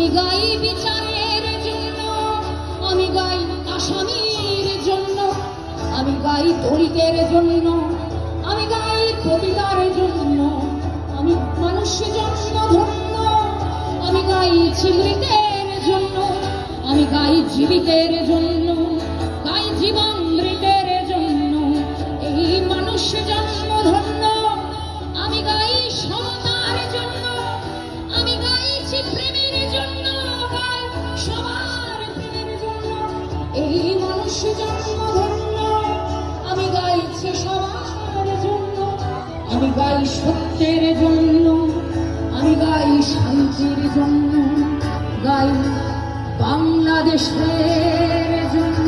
আমি গাই বিচারের জন্য, আমি গাই আসামির জন্য, আমি গাই দলিতের জন্য, আমি গাই পতিতার জন্য, আমি মানুষ জন্ম ধন্য, আমি গাই জীবিতের জন্য, আমি গাই জীবিতের জন্য, গাই জীবনমৃতের জন্য, এই মানুষ জন্ম ধন্য। আমি গাই সমতার জন্য, আমি গাইছি প্রেমের জন্য, গাই সবার প্রেমের জন্য, এই মানুষ জন্ম ধন্য। আমি গাইছি সবার জন্য, আমি গাই সত্যের জন্য, আমি গাই শান্তির জন্য, গাই বাংলাদেশের জন্য।